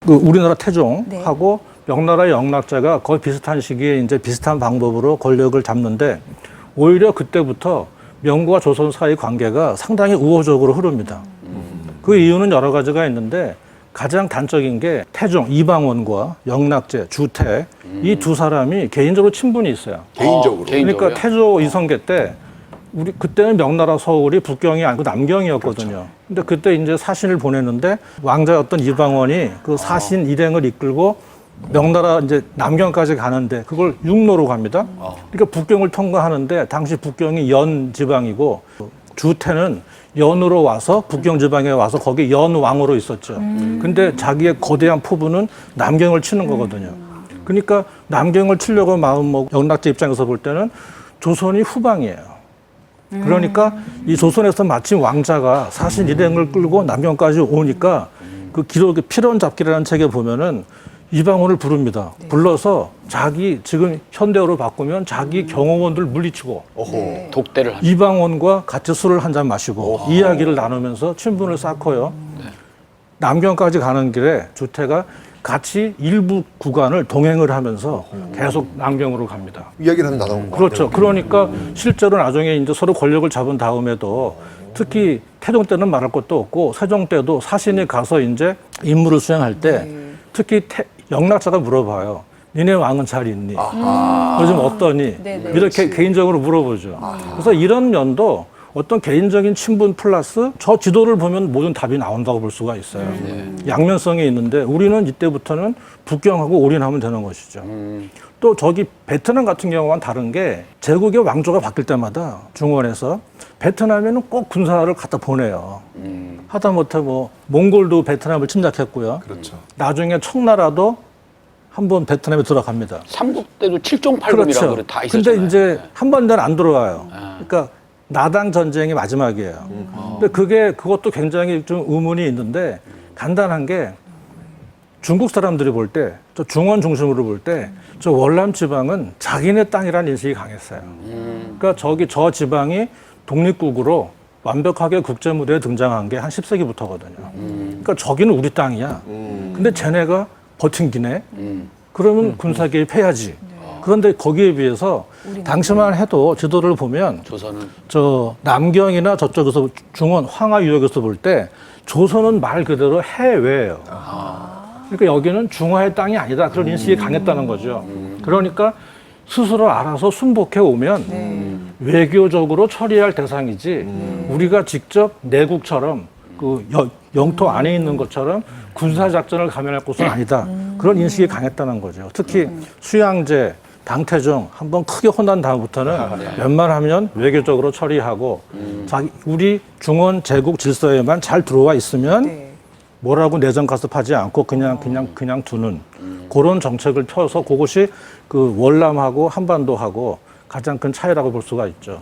그 우리나라 태종하고 명나라 영락제가 거의 비슷한 시기에 이제 비슷한 방법으로 권력을 잡는데 오히려 그때부터 명과 조선 사이 관계가 상당히 우호적으로 흐릅니다. 그 이유는 여러 가지가 있는데 가장 단적인 게 태종 이방원과 영락제 주태 이 두 사람이 개인적으로 친분이 있어요. 개인적으로. 그러니까 태조 이성계 때 우리 그때는 명나라 서울이 북경이 아니고 남경이었거든요. 그렇죠. 근데 그때 이제 사신을 보냈는데 왕자였던 이방원이 그 사신 일행을 이끌고 명나라 이제 남경까지 가는데 그걸 육로로 갑니다. 그러니까 북경을 통과하는데 당시 북경이 연 지방이고 주태는 연으로 와서 북경 지방에 와서 거기 연왕으로 있었죠. 근데 자기의 거대한 포부는 남경을 치는 거거든요. 그러니까 남경을 치려고 마음먹고 영락제 입장에서 볼 때는 조선이 후방이에요. 그러니까 이 조선에서 마침 왕자가 사신 일행을 끌고 남경까지 오니까 그 기록의 필원잡기라는 책에 보면은 이방원을 부릅니다. 불러서 자기 지금 현대어로 바꾸면 자기 경호원들 물리치고 독대를 합니다. 이방원과 같이 술을 한 잔 마시고 이야기를 나누면서 친분을 쌓고요. 남경까지 가는 길에 주태가 같이 일부 구간을 동행을 하면서 계속 남경으로 갑니다. 이야기를 하면 나눠온 거. 그렇죠. 그러니까 실제로 나중에 이제 서로 권력을 잡은 다음에도 특히 태종 때는 말할 것도 없고 세종 때도 사신이 가서 이제 임무를 수행할 때 특히 영락자가 물어봐요. 니네 왕은 잘 있니? 요즘 어떠니? 네네. 이렇게 개인적으로 물어보죠. 그래서 이런 면도 어떤 개인적인 친분 플러스 저 지도를 보면 모든 답이 나온다고 볼 수가 있어요. 양면성이 있는데 우리는 이때부터는 북경하고 올인하면 되는 것이죠. 또 저기 베트남 같은 경우와는 다른 게 제국의 왕조가 바뀔 때마다 중원에서 베트남에는 꼭 군사를 갖다 보내요. 하다못해 뭐 몽골도 베트남을 침략했고요. 그렇죠. 나중에 청나라도 한번 베트남에 들어갑니다. 삼국 때도 7종8금이라고 그래 다 있었잖아요. 근데 이제 한 번도 안 들어와요. 그러니까 나당 전쟁이 마지막이에요. 근데 그것도 굉장히 좀 의문이 있는데 간단한 게 중국 사람들이 볼 때, 저 중원 중심으로 볼 때, 저 월남 지방은 자기네 땅이라는 인식이 강했어요. 그러니까 저 지방이 독립국으로 완벽하게 국제 무대에 등장한 게 한 10세기부터거든요. 그러니까 저기는 우리 땅이야. 근데 쟤네가 버틴기네. 그러면 군사 개입해야지. 그런데 거기에 비해서 당시만 해도 지도를 보면 조선은 저 남경이나 저쪽에서 중원 황하 유역에서 볼 때 조선은 말 그대로 해외예요. 그러니까 여기는 중화의 땅이 아니다. 그런 인식이 강했다는 거죠. 그러니까 스스로 알아서 순복해 오면 외교적으로 처리할 대상이지 우리가 직접 내국처럼 그 영토 안에 있는 것처럼 군사작전을 감행할 곳은 아니다. 그런 인식이 강했다는 거죠. 특히 수양제, 당태종 한번 크게 혼난 다음부터는 웬만하면 외교적으로 처리하고 우리 중원 제국 질서에만 잘 들어와 있으면 뭐라고 내정 가습하지 않고 그냥 두는 그런 정책을 펴서 그것이 그 월남하고 한반도하고 가장 큰 차이라고 볼 수가 있죠.